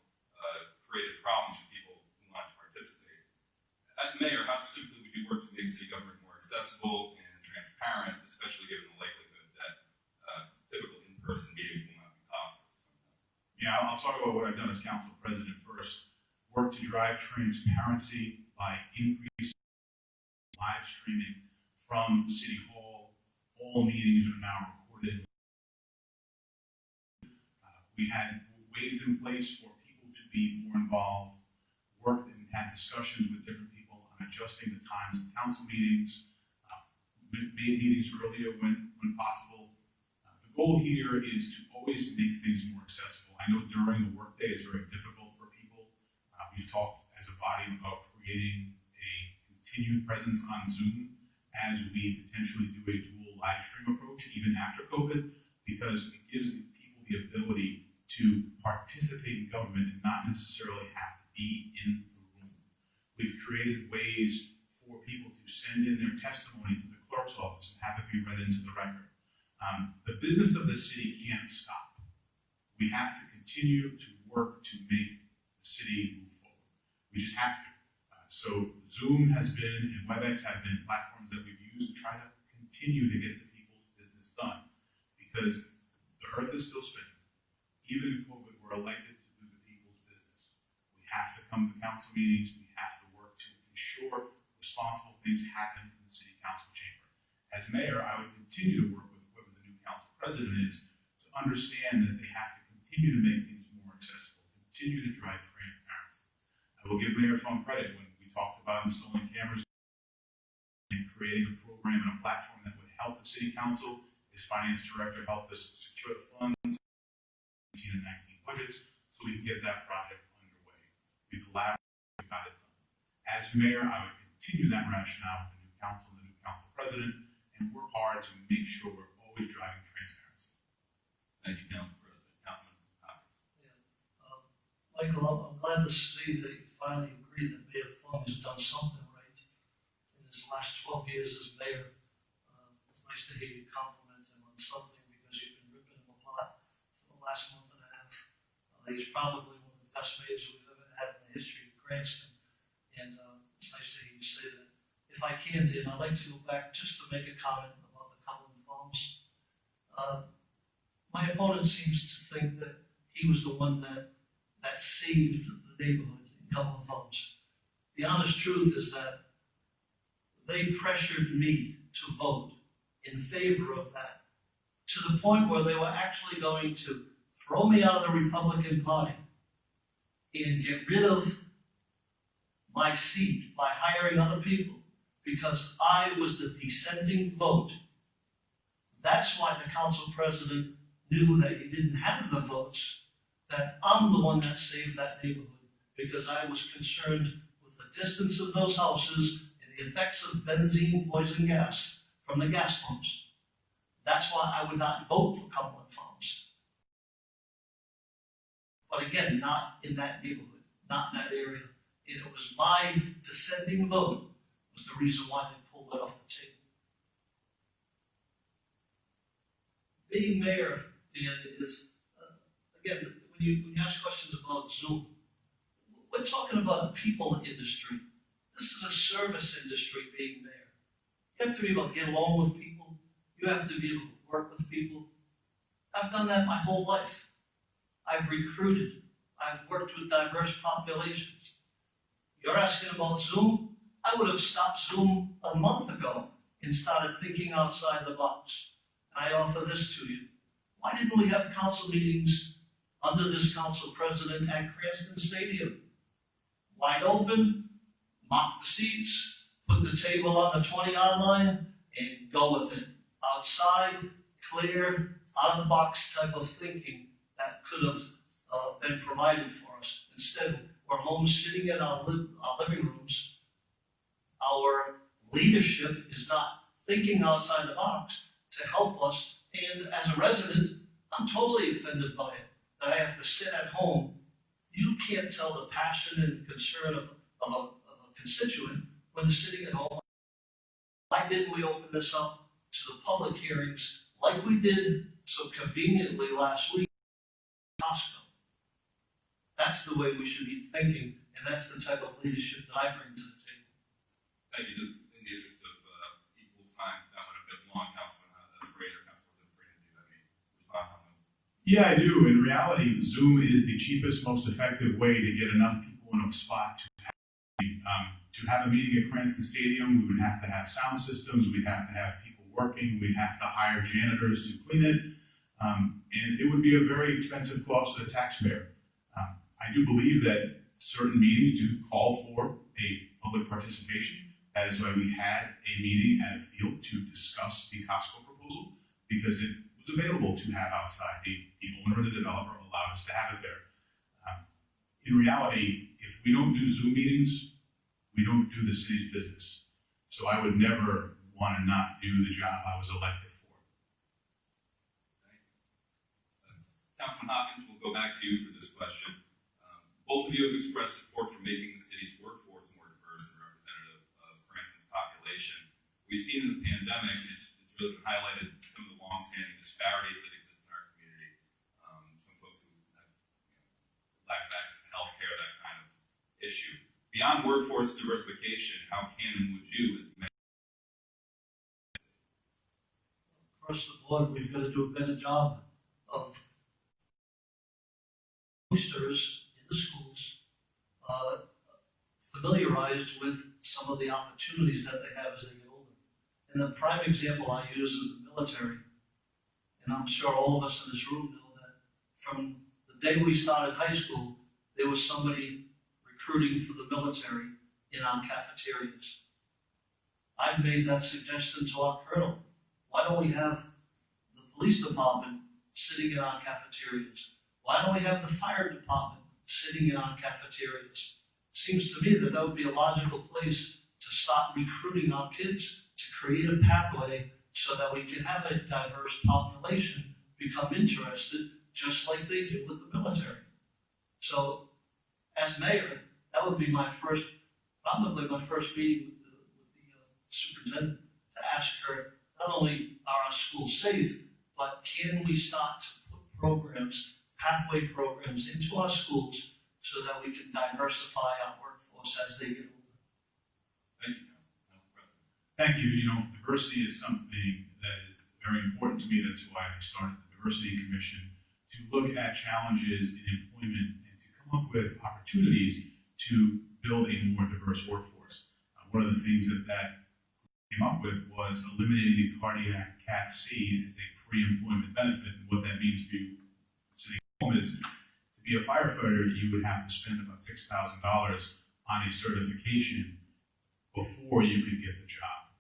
[SPEAKER 4] created problems for people who wanted to participate. As mayor, how specifically would you work to make city government more accessible and transparent, especially given the likelihood that typical in-person meetings will not be possible for some time?
[SPEAKER 3] Yeah, I'll talk about what I've done as council president first. Work to drive transparency by increasing live streaming from City Hall. All meetings are now recorded. We had ways in place for people to be more involved, worked and had discussions with different people on adjusting the times of council meetings, made meetings earlier when possible. The goal here is to always make things more accessible. I know during the workday is very difficult for people. We've talked as a body about creating a continued presence on Zoom as we potentially do a dual live stream approach even after COVID, because it gives people the ability to participate in government and not necessarily have to be in the room. We've created ways for people to send in their testimony to the clerk's office and have it be read into the record. The business of the city can't stop. We have to continue to work to make the city move forward. We just have to. So Zoom has been and WebEx have been platforms that we've used to try to continue to get the people's business done, because the earth is still spinning. Even in COVID, we're elected to do the people's business. We have to come to council meetings. We have to work to ensure responsible things happen in the city council chamber. As mayor, I would continue to work with whoever the new council president is to understand that they have to continue to make things more accessible, continue to drive transparency. I will give Mayor Fung credit when we talked about installing cameras and creating a program and a platform that would help the city council. His finance director helped us secure the funds and 19 budgets so we can get that project underway. We collaborated, we got it done. As mayor, I would continue that rationale with the new council and the new council president and work hard to make sure we're always driving transparency.
[SPEAKER 4] Thank you, Council President. Councilman Hopkins.
[SPEAKER 2] Michael, I'm glad to see that you finally agree that Mayor Fung has done something right in his last 12 years as mayor. It's nice to hear you compliment him on something, because you've been ripping him apart for the last month and a half. He's probably one of the best mayors we've ever had in the history of Cranston, and it's nice to hear you say that. If I can, Dan, I'd like to go back just to make a comment about the Cumberland Farms. My opponent seems to think that he was the one that saved the neighborhood in Cumberland Farms. The honest truth is that they pressured me to vote in favor of that, to the point where they were actually going to throw me out of the Republican Party and get rid of my seat by hiring other people, because I was the dissenting vote. That's why the council president knew that he didn't have the votes, that I'm the one that saved that neighborhood, because I was concerned with the distance of those houses and the effects of benzene poison gas from the gas pumps. That's why I would not vote for Cumberland Farms. But again, not in that neighborhood, not in that area. And it was my dissenting vote was the reason why they pulled it off the table. Being mayor, Dan, is, again, when you ask questions about Zoom, we're talking about a people industry. This is a service industry, being mayor. You have to be able to get along with people. You have to be able to work with people. I've done that my whole life. I've recruited. I've worked with diverse populations. You're asking about Zoom? I would have stopped Zoom a month ago and started thinking outside the box. And I offer this to you. Why didn't we have council meetings under this council president at Cranston Stadium? Wide open, mock the seats, put the table on the 20-yard line, and go with it. Outside, clear, out-of-the-box type of thinking that could have been provided for us. Instead, we're home sitting in our living rooms. Our leadership is not thinking outside the box to help us. And as a resident, I'm totally offended by it, that I have to sit at home You can't tell the passion and concern of a constituent when they're sitting at home. Why didn't we open this up to the public hearings like we did so conveniently last week at Costco? That's the way we should be thinking, and that's the type of leadership that I bring to the table.
[SPEAKER 4] Thank you. Just in the interest of equal time, that went a bit long, Councilman Farina, Councilman Farina, do you have any response on those?
[SPEAKER 3] Yeah, I do. In reality, Zoom is the cheapest, most effective way to get enough people in a spot to have a meeting at Cranston Stadium. We would have to have sound systems. We'd have to have people working. We'd have to hire janitors to clean it. And it would be a very expensive cost to the taxpayer. I do believe that certain meetings do call for a public participation. That is why we had a meeting at a field to discuss the Costco proposal, because it was available to have outside. The owner and the developer allowed us to have it there. In reality, if we don't do Zoom meetings, we don't do the city's business. So I would never want to not do the job I was elected for.
[SPEAKER 4] Thank you. Councilman Hopkins, we'll go back to you for this question. Both of you have expressed support for making the city's workforce more diverse and representative of Cranston's population. We've seen in the pandemic, it's really been highlighted some of the longstanding disparities that exist in our community. Some folks who have lack of access to health care, that kind of issue. Beyond workforce diversification, how can and would you, as mayor,
[SPEAKER 2] Across the board, we've got to do a better job of boosters in the schools, familiarized with some of the opportunities that they have as they get older. And the prime example I use is the military. And I'm sure all of us in this room know that from the day we started high school, there was somebody recruiting for the military in our cafeterias. I made that suggestion to our colonel. Why don't we have the police department sitting in our cafeterias? Why don't we have the fire department sitting in our cafeterias? It seems to me that that would be a logical place to start recruiting our kids, to create a pathway so that we can have a diverse population become interested, just like they do with the military. So, as mayor, that would be probably my first meeting with the superintendent, to ask her, not only are our schools safe, but can we start to put programs, pathway programs into our schools so that we can diversify our workforce as they get older.
[SPEAKER 4] thank you, Council President.
[SPEAKER 3] Thank you. Diversity is something that is very important to me. That's why I started the Diversity Commission, to look at challenges in employment and to come up with opportunities to build a more diverse workforce. One of the things that came up with was eliminating the cardiac CAT-C as a pre-employment benefit. And what that means for you sitting at home is, to be a firefighter, you would have to spend about $6,000 on a certification before you could get the job.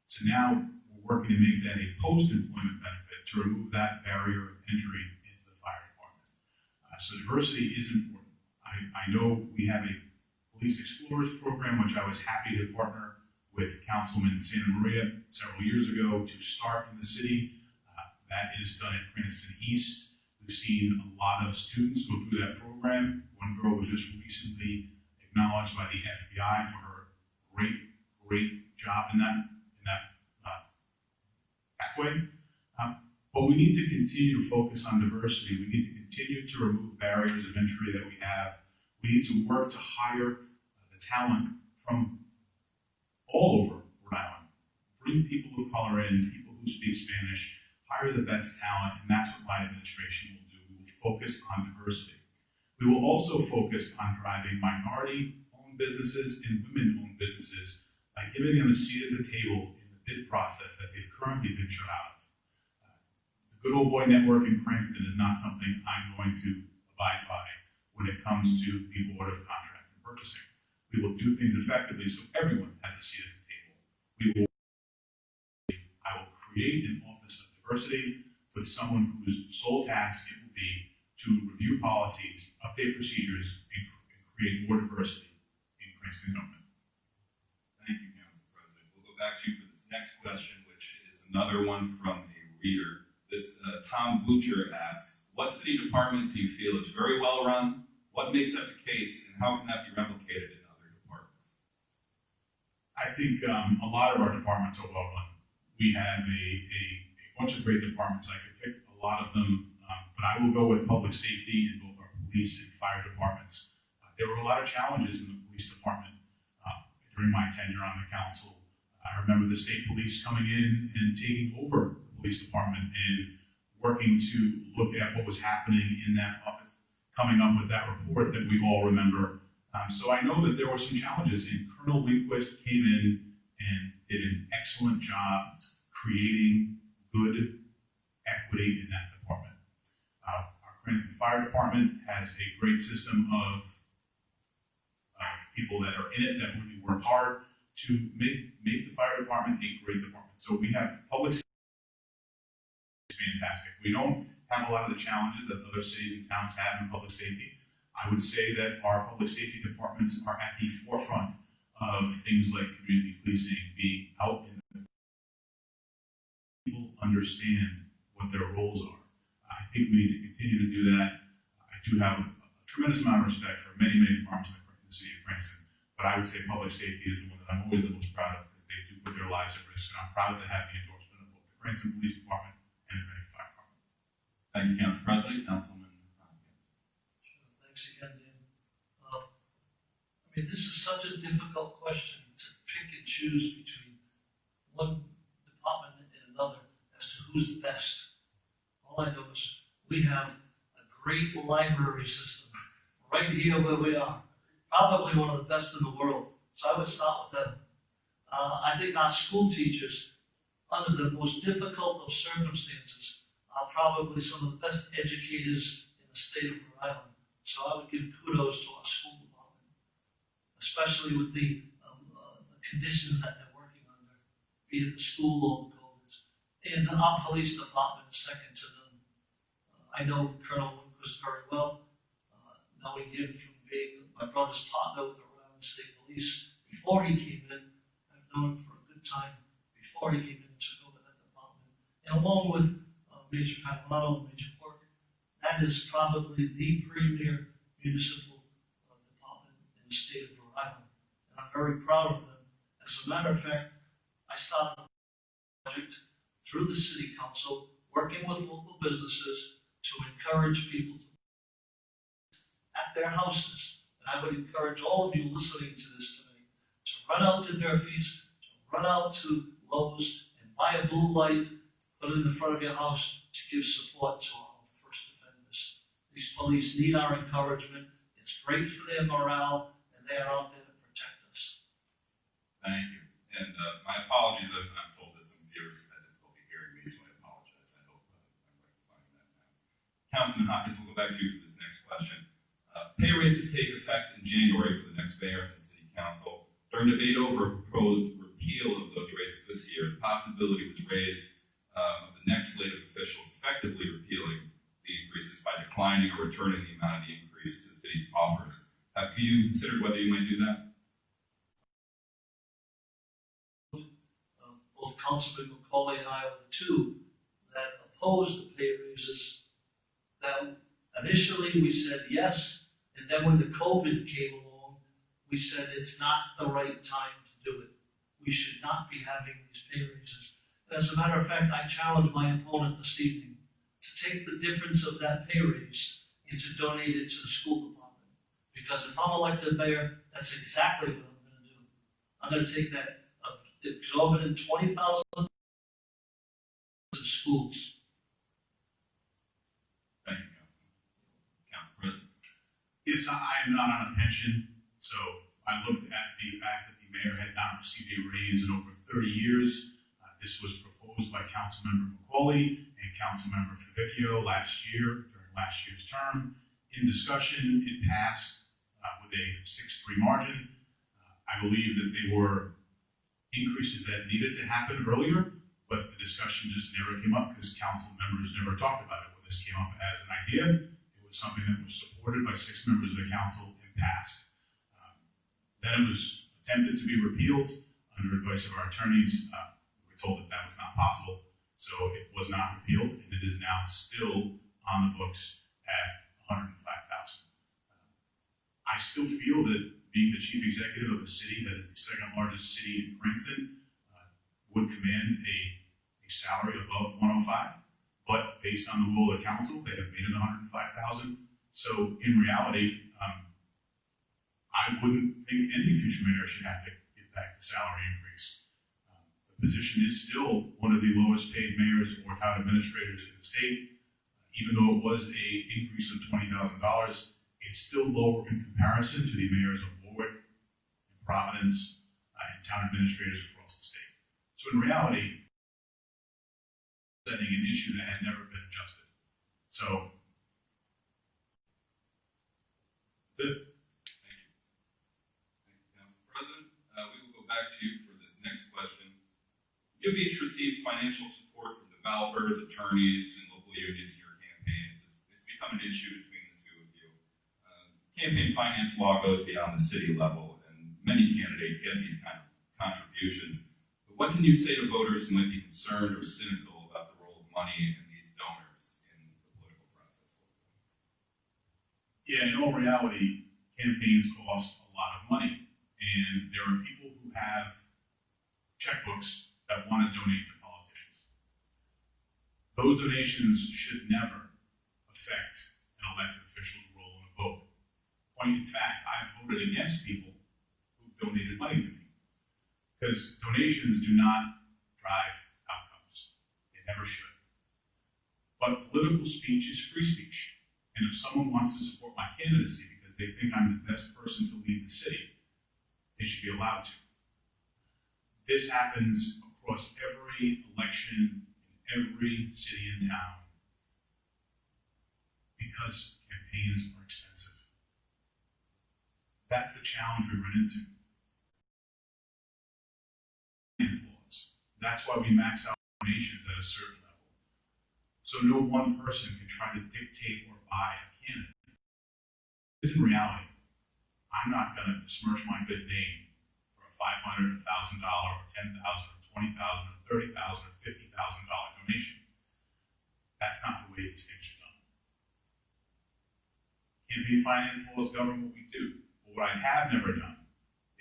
[SPEAKER 3] So now we're working to make that a post-employment benefit, to remove that barrier of entry into the fire department. So diversity is important. I know we have a Police Explorers program, which I was happy to partner with Councilman Santa Maria several years ago to start in the city. That is done at Cranston East. We've seen a lot of students go through that program. One girl was just recently acknowledged by the FBI for her great job in that pathway. But we need to continue to focus on diversity. We need to continue to remove barriers of entry that we have. We need to work to hire the talent from all over Rhode Island. Bring people of color in, people who speak Spanish, hire the best talent, and that's what my administration will do. We will focus on diversity. We will also focus on driving minority-owned businesses and women-owned businesses by giving them a seat at the table in the bid process that they've currently been shut out of. The Good Old Boy Network in Cranston is not something I'm going to abide by when it comes to the Board of Contract and Purchasing. We will do things effectively so everyone has a seat at the table. I will create an office of diversity with someone whose sole task it will be to review policies, update procedures, and create more diversity in Cranston government.
[SPEAKER 4] Thank you, Council President. We'll go back to you for this next question, which is another one from a reader. This Tom Butcher asks, what city department do you feel is very well run What makes that the case, and how can that be replicated in other departments?
[SPEAKER 3] I think a lot of our departments are well run. We have a bunch of great departments. I could pick a lot of them, but I will go with public safety in both our police and fire departments. There were a lot of challenges in the police department during my tenure on the council. I remember the state police coming in and taking over the police department and working to look at what was happening in that office, coming up with that report that we all remember. So I know that there were some challenges, and Colonel Winquist came in and did an excellent job creating good equity in that department. Our Cranston Fire Department has a great system of people that are in it that really work hard to make the fire department a great department. So we have public safety is fantastic. We don't have a lot of the challenges that other cities and towns have in public safety. I would say that our public safety departments are at the forefront of things like community policing, being out in the people understand what their roles are. I think we need to continue to do that. I do have a tremendous amount of respect for many, many departments in the city of Cranston, but I would say public safety is the one that I'm always the most proud of because they do put their lives at risk, and I'm proud to have the endorsement of both the Cranston Police Department and the Cranston Fire Department.
[SPEAKER 4] Thank you, Council President. Councilman Hopkins.
[SPEAKER 2] Sure, thanks again, Dan. This is such a difficult question to pick and choose between one department and another as to who's the best. All I know is we have a great library system right here where we are. Probably one of the best in the world. So I would start with them. I think our school teachers, under the most difficult of circumstances, are probably some of the best educators in the state of Rhode Island. So I would give kudos to our school department, especially with the conditions that they're working under, be it the school or the COVID. And our police department is second to none. I know Colonel Winquist very well, knowing him from being my brother's partner with the Rhode Island State Police. Before he came in, I've known him for a good time, before he came in and took over that department. And along with Major Catalano and Major Quirk, that is probably the premier municipal department in the state of Rhode Island. And I'm very proud of them. As a matter of fact, I started a project through the city council, working with local businesses to encourage people to at their houses. And I would encourage all of you listening to this tonight to run out to Durfee's, to run out to Lowe's and buy a blue light, put it in the front of your house to give support to our first defenders. These police need our encouragement. It's great for their morale, and they are out there to protect us.
[SPEAKER 4] Thank you. And my apologies, I'm told that some viewers have had difficulty hearing me, so I apologize. I hope I'm rectifying that now. Councilman Hopkins, we'll go back to you for this next question. Pay raises take effect in January for the next mayor and city council. During debate over a proposed repeal of those raises this year, the possibility was raised of the next slate of officials effectively repealing the increases by declining or returning the amount of the increase to the city's coffers. Have you considered whether you might do that?
[SPEAKER 2] Both Councilman McCauley and I were the two that opposed the pay raises. That initially we said yes, and then when the COVID came along, we said it's not the right time to do it. We should not be having these pay raises. As a matter of fact, I challenged my opponent this evening to take the difference of that pay raise and to donate it to the school department. Because if I'm elected mayor, that's exactly what I'm going to do. I'm going to take that exorbitant $20,000 to schools.
[SPEAKER 4] Thank you, Councilman. Council President.
[SPEAKER 3] Yes, I am not on a pension, so I looked at the fact that the mayor had not received a raise in over 30 years. This was proposed by Councilmember McCauley and Councilmember Favicchio last year, during last year's term. In discussion, it passed with a 6-3 margin. I believe that they were increases that needed to happen earlier, but the discussion just never came up because council members never talked about it when this came up as an idea. It was something that was supported by 6 members of the council and passed. Then it was attempted to be repealed under advice of our attorneys. We were told that that was not possible, so it was not repealed, and it is now still on the books at $105,000. I still feel that being the chief executive of a city that is the second largest city in Cranston would command a salary above 105. But based on the will of the council, they have made it 105,000. So in reality, I wouldn't think any future mayor should have to give back the salary increase. The position is still one of the lowest paid mayors or town administrators in the state. Even though it was a increase of $20,000, it's still lower in comparison to the mayors of Warwick and Providence and town administrators across the state. So in reality, setting an issue that had never been adjusted. So,
[SPEAKER 4] Thank you. Thank you, Council President. We will go back to you for this next question. You've each received financial support from developers, attorneys, and local unions in your campaigns. It's become an issue between the two of you. Campaign finance law goes beyond the city level, and many candidates get these kind of contributions. But what can you say to voters who might be concerned or cynical about the role of money and these donors in the political process?
[SPEAKER 3] yeah, in all reality, campaigns cost a lot of money. And there are people who have checkbooks that want to donate to politicians. Those donations should never affect an elected official's role in a vote. When in fact, I've voted against people who've donated money to me. Because donations do not drive outcomes. They never should. But political speech is free speech. And if someone wants to support my candidacy because they think I'm the best person to lead the city, they should be allowed to. This happens across every election in every city and town because campaigns are expensive. That's the challenge we run into. Laws. That's why we max out donations at a certain level. So no one person can try to dictate or buy a candidate. Because in reality, I'm not going to besmirch my good name for a $500, $1,000, or $10,000, or $20,000, or $30,000, or $50,000 donation. That's not the way these things are done. Campaign finance laws govern what we do. But what I have never done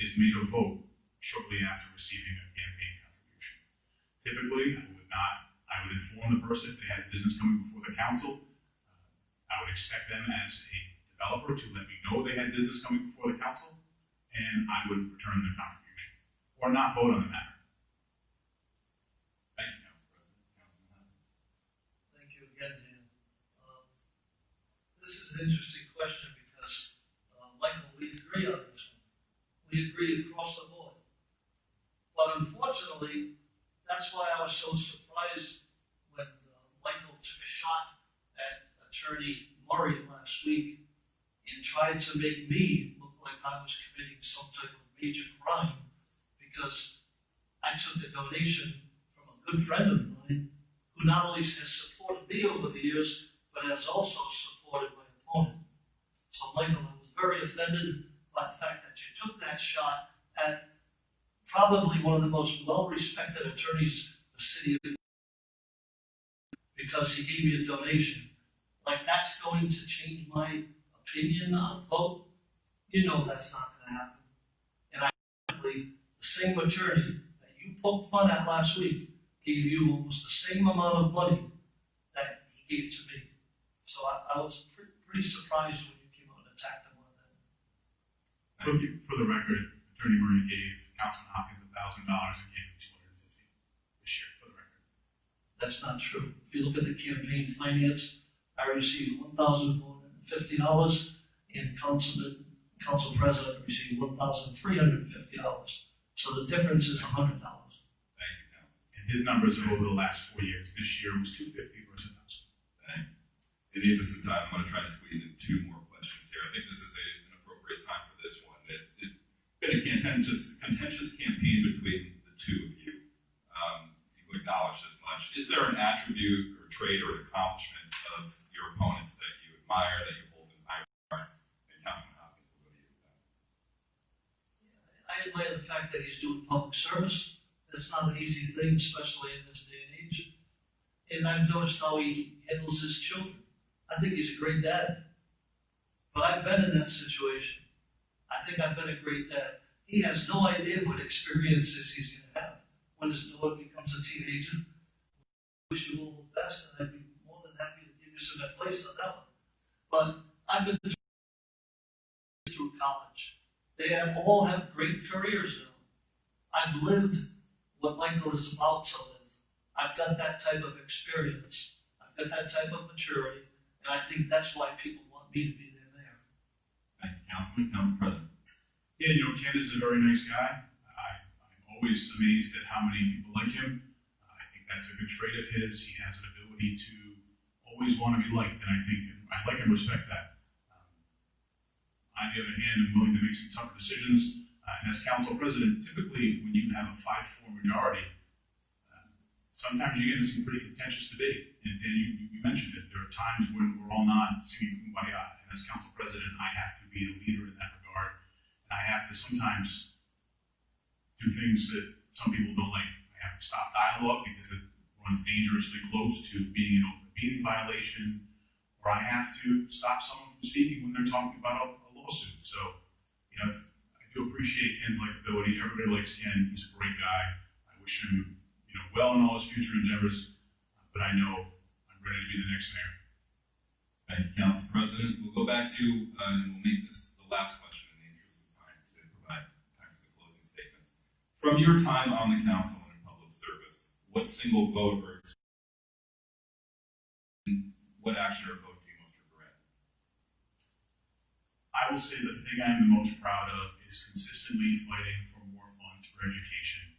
[SPEAKER 3] is made a vote shortly after receiving a campaign contribution. Typically, I would inform the person if they had business coming before the council. I would expect them as a developer to let me know they had business coming before the council, and I would return the contribution, or not vote on the matter.
[SPEAKER 4] Thank you, Council President. Councilman Hopkins.
[SPEAKER 2] Thank you again, Dan. This is an interesting question because, Michael, we agree on this one. We agree across the board. But unfortunately, that's why I was so surprised when Michael took a shot at Attorney Murray last week and tried to make me look like I was committing some type of major crime because I took a donation from a good friend of mine who not only has supported me over the years, but has also supported my opponent. So, Michael, I was very offended by the fact that you took that shot at probably one of the most well-respected attorneys in the city of because he gave me a donation. Like that's going to change my opinion on a vote? You know that's not going to happen. And the same attorney that you poked fun at last week gave you almost the same amount of money that he gave to me. So I was pretty surprised when you came out and attacked him on that.
[SPEAKER 3] For the record, Attorney Murray gave Councilman Hopkins $1,000 and gave him $250 this year, for the record.
[SPEAKER 2] That's not true. If you look at the campaign finance, I received $1,450 and Council President received $1,350. So the difference is $100.
[SPEAKER 4] Thank you, Council.
[SPEAKER 3] And his numbers are over the last 4 years. This year was $250 versus $1,000.
[SPEAKER 4] Thank you. In the interest of time, I'm going to try to squeeze in two more questions here. I think this is an appropriate time for this one. It's been a contentious campaign between the two of you. You've acknowledged as much. Is there an attribute or trait or an accomplishment of your opponents that you admire, that you hold in high regard? And Councilman Hopkins, what do you think?
[SPEAKER 2] I admire the fact that he's doing public service. That's not an easy thing, especially in this day and age. And I've noticed how he handles his children. I think he's a great dad. But I've been in that situation. I think I've been a great dad. He has no idea what experiences he's going to have when his daughter becomes a teenager. Wish you all the best, and I'd be more than happy to give you some advice on that one. But I've been through college. They all have great careers now. I've lived what Michael is about to live. I've got that type of experience. I've got that type of maturity, and I think that's why people want me to be their mayor.
[SPEAKER 4] Thank you, Councilman. Council President.
[SPEAKER 3] Yeah, Ken is a very nice guy. I'm always amazed at how many people like him. I think that's a good trait of his. He has an ability to always want to be liked, and I think I like and respect that. On the other hand, I'm willing to make some tougher decisions. And as council president, typically when you have a 5-4 majority, sometimes you get into some pretty contentious debate. And you mentioned it. There are times when we're all not singing Kumbaya. And as council president, I have to be a leader in that regard. And I have to sometimes do things that some people don't like. I have to stop dialogue because it runs dangerously close to being an open meeting violation, or I have to stop someone from speaking when they're talking about a lawsuit. So, I do appreciate Ken's likability. Everybody likes Ken. He's a great guy. I wish him, well in all his future endeavors, but I know I'm ready to be the next mayor.
[SPEAKER 4] Thank you, Council President. We'll go back to, and we'll make this the last question in the interest of time to provide time for the closing statements. From your time on the council and in public service, what single vote or what action or vote do you most regret?
[SPEAKER 3] I will say the thing I'm the most proud of is consistently fighting for more funds for education.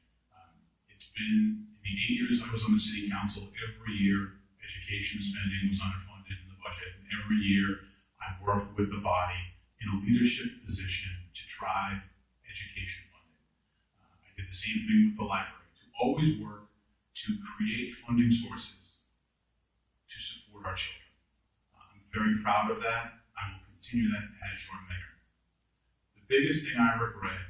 [SPEAKER 3] It's been, in the 8 years I was on the city council, every year education spending was underfunded in the budget. And every year I worked with the body in a leadership position to drive education funding. I did the same thing with the library, to always work to create funding sources to support our children. I'm very proud of that. I will continue that as your mayor. The biggest thing I regret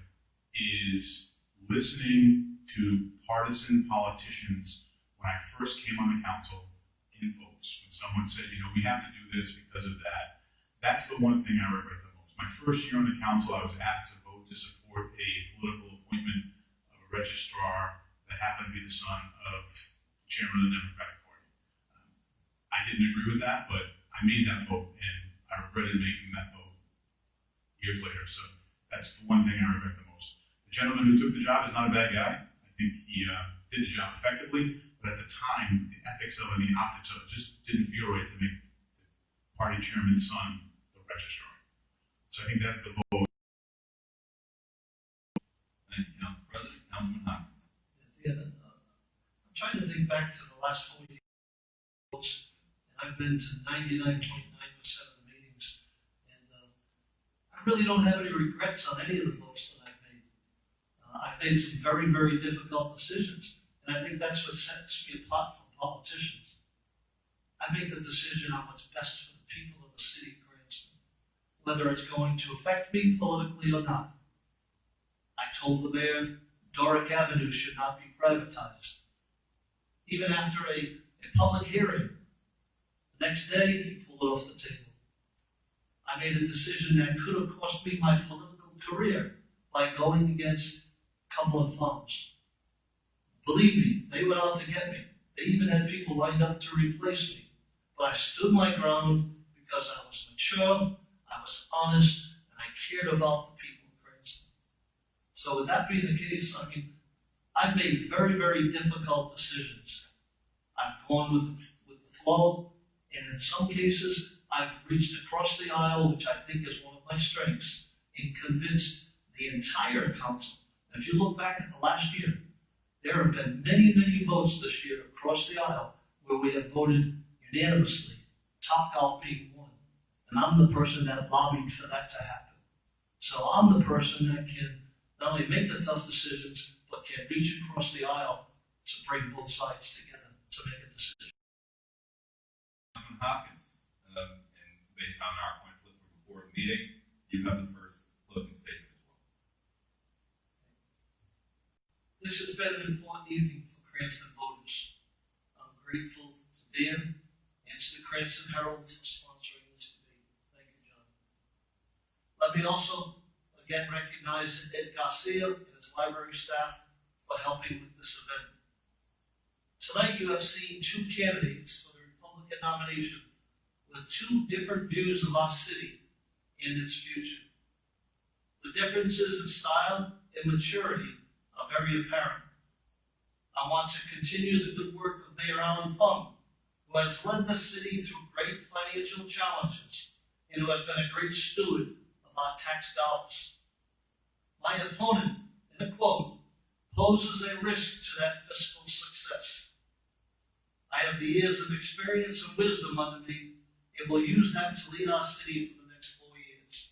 [SPEAKER 3] is listening to partisan politicians when I first came on the council in votes. When someone said, we have to do this because of that. That's the one thing I regret the most. My first year on the council, I was asked to vote to support a political appointment of a registrar that happened to be the son of the chairman of the Democratic Party. I didn't agree with that, but I made that vote, and I regretted making that vote years later. So that's the one thing I regret the most. The gentleman who took the job is not a bad guy. I think he did the job effectively, but at the time, the ethics of it and the optics of it just didn't feel right to make the party chairman's son the registrar. So I think that's the vote.
[SPEAKER 4] Thank you, Council President. Councilman Hopkins.
[SPEAKER 2] I'm trying to think back to the last 4 years, and I've been to 99.9% of the meetings, and I really don't have any regrets on any of the votes that I've made. I've made some very, very difficult decisions, and I think that's what sets me apart from politicians. I make the decision on what's best for the people of the city of Cranston, whether it's going to affect me politically or not. I told the mayor Doric Avenue should not be privatized. Even after a public hearing, the next day he pulled it off the table. I made a decision that could have cost me my political career by going against Cumberland Farms. Believe me, they went out to get me. They even had people lined up to replace me. But I stood my ground because I was mature, I was honest, and I cared about the people of Cranston. So with that being the case, I've made very, very difficult decisions. I've gone with the flow, and in some cases, I've reached across the aisle, which I think is one of my strengths, and convinced the entire council. If you look back at the last year, there have been many, many votes this year across the aisle where we have voted unanimously, Topgolf being one. And I'm the person that lobbied for that to happen. So I'm the person that can not only make the tough decisions, but can reach across the aisle to bring both sides together to make a decision.
[SPEAKER 4] Councilman Hopkins, and based on our point flip from before the meeting, you have the first closing statement as well.
[SPEAKER 2] This has been an important evening for Cranston voters. I'm grateful to Dan and to the Cranston Herald for sponsoring this debate. Thank you, John. Let me also again recognize Ed Garcia and his library staff for helping with this event. Tonight you have seen two candidates for the Republican nomination with two different views of our city and its future. The differences in style and maturity are very apparent. I want to continue the good work of Mayor Alan Fung, who has led the city through great financial challenges and who has been a great steward of our tax dollars. My opponent, in a quote, poses a risk to that fiscal success. I have the years of experience and wisdom under me and will use that to lead our city for the next 4 years.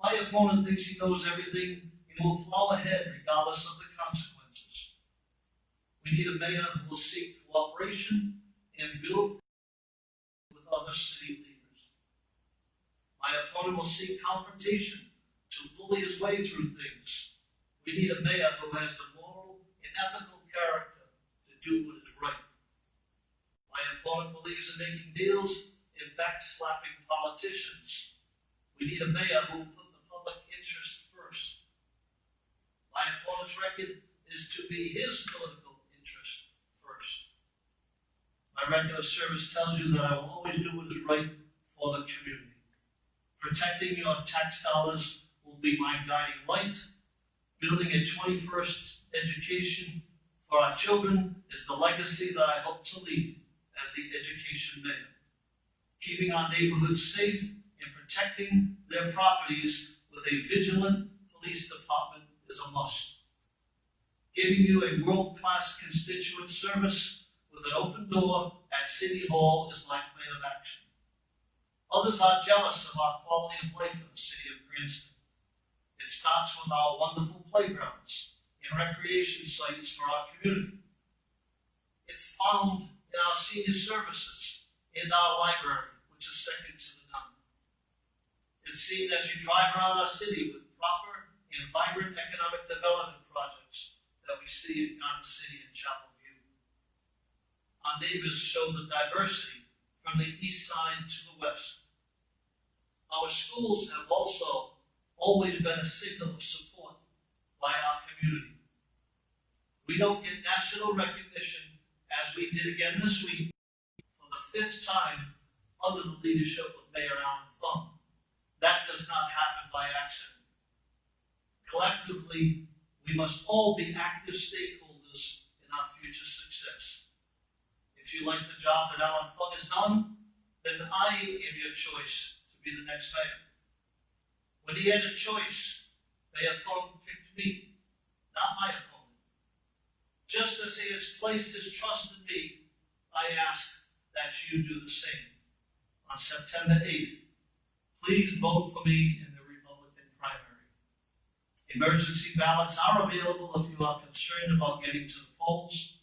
[SPEAKER 2] My opponent thinks he knows everything and will plow ahead regardless of the consequences. We need a mayor who will seek cooperation and build with other city leaders. My opponent will seek confrontation to bully his way through things. We need a mayor who has the moral and ethical character to do what is right. My opponent believes in making deals and backslapping politicians. We need a mayor who will put the public interest first. My opponent's record is to be his political interest first. My record of service tells you that I will always do what is right for the community. Protecting your tax dollars will be my guiding light. Building a 21st education for our children is the legacy that I hope to leave as the education mayor. Keeping our neighborhoods safe and protecting their properties with a vigilant police department is a must. Giving you a world-class constituent service with an open door at City Hall is my plan of action. Others are jealous of our quality of life in the city of Cranston. It starts with our wonderful playgrounds and recreation sites for our community. It's found in our senior services and our library, which is second to none. It's seen as you drive around our city with proper and vibrant economic development projects that we see in Garden City and Chapel View. Our neighbors show the diversity from the east side to the west. Our schools have also always been a signal of support by our community. We don't get national recognition, as we did again this week, for the 5th time under the leadership of Mayor Alan Fung. That does not happen by accident. Collectively, we must all be active stakeholders in our future success. If you like the job that Alan Fung has done, then I am your choice to be the next mayor. When he had a choice, Mayor Fung picked me, not my opponent. Just as he has placed his trust in me, I ask that you do the same. On September 8th, please vote for me in the Republican primary. Emergency ballots are available if you are concerned about getting to the polls.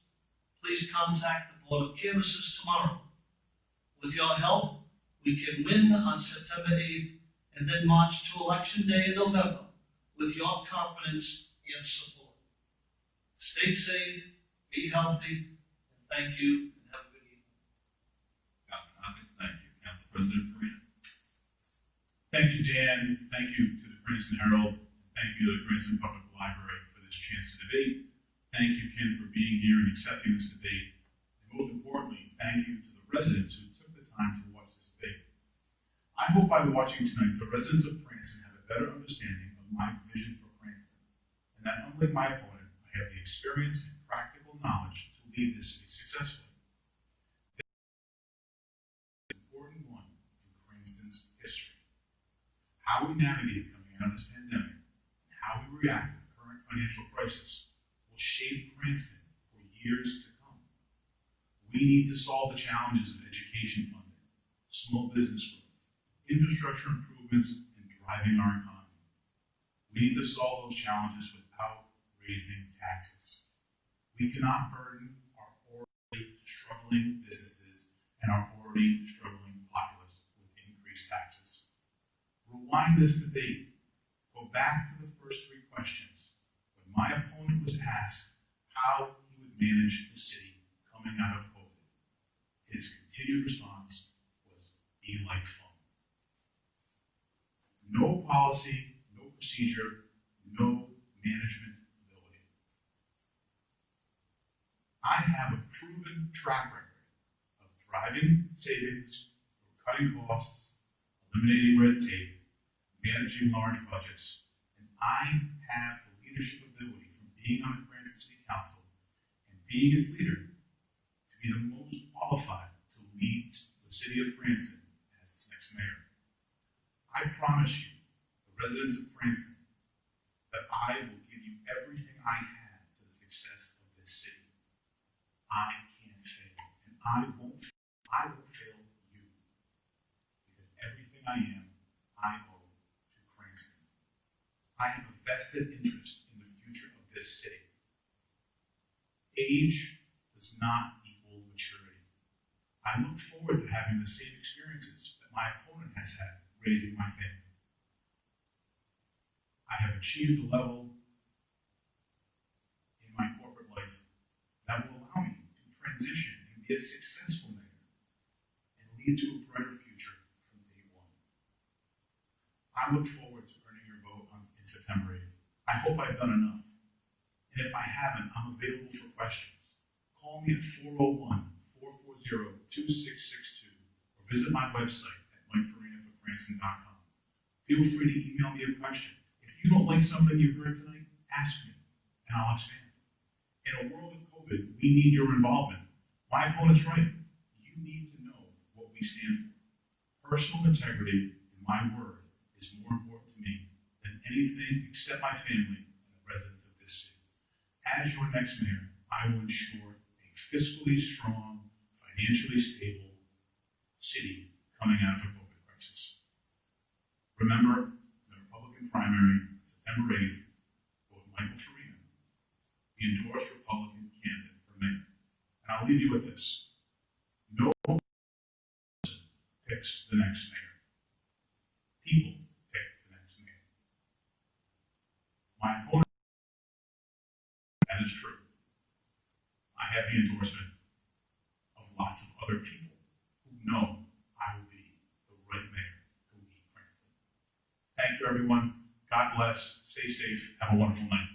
[SPEAKER 2] Please contact the Board of Canvassers tomorrow. With your help, we can win on September 8th and then march to Election Day in November with your confidence and support. Stay safe, be healthy, and thank you, and have a good evening.
[SPEAKER 4] Councilman Hopkins, thank you. Council President Farina.
[SPEAKER 3] Thank you, Dan. Thank you to the Cranston Herald. Thank you to the Cranston Public Library for this chance to debate. Thank you, Ken, for being here and accepting this debate. And most importantly, thank you to the residents who took the time to watch this debate. I hope by watching tonight, the residents of Cranston have a better understanding of my vision for Cranston, and that unlike my opponent, I have the experience and practical knowledge to lead this city successfully. This is an important one in Cranston's history. How we navigate coming out of this pandemic and how we react to the current financial crisis will shape Cranston for years to come. We need to solve the challenges of education funding, small business growth, infrastructure improvements, and driving our economy. We need to solve those challenges without raising taxes. We cannot burden our already struggling businesses and our already struggling populace with increased taxes. Rewind this debate. Go back to the first 3 questions. When my opponent was asked how he would manage the city coming out of COVID, his continued response was, be like fun. No policy, no procedure, no management ability. I have a proven track record of driving savings, cutting costs, eliminating red tape, managing large budgets, and I have the leadership ability from being on the Cranston City Council and being its leader to be the most qualified to lead the city of Cranston as its next mayor. I promise you, the residents of Cranston, that I will give you everything I have to the success of this city. I can't fail, and I will fail you, because everything I am, I owe to Cranston. I have a vested interest in the future of this city. Age does not equal maturity. I look forward to having the same experiences that my opponent has had raising my family. I have achieved a level in my corporate life that will allow me to transition and be a successful mayor and lead to a brighter future from day one. I look forward to earning your vote in September 8th. I hope I've done enough. And if I haven't, I'm available for questions. Call me at 401-440-2662 or visit my website at MikeFarinaForCranston.com. Feel free to email me a question. If you don't like something you heard tonight, ask me, and I'll expand. In a world of COVID, we need your involvement. My opponent's right. You need to know what we stand for. Personal integrity and my word is more important to me than anything except my family and the residents of this city. As your next mayor, I will ensure a fiscally strong, financially stable city coming out of the COVID crisis. Remember, the Republican primary, September 8th, vote Michael Farina, the endorsed Republican candidate for mayor. And I'll leave you with this. No person picks the next mayor. People pick the next mayor. My opponent, that is true. I have the endorsement of lots of other people who know I will be the right mayor to lead Cranston. Thank you, everyone. God bless. Stay safe. Have a wonderful night.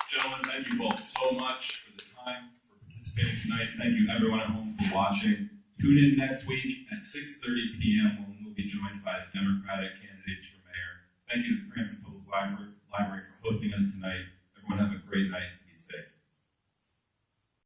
[SPEAKER 5] Gentlemen, thank you both so much for the time, for participating tonight. Thank you everyone at home for watching. Tune in next week at 6:30 p.m. when we'll be joined by Democratic candidates for mayor. Thank you to the Cranston Public Library for hosting us tonight. Everyone have a great night and be safe.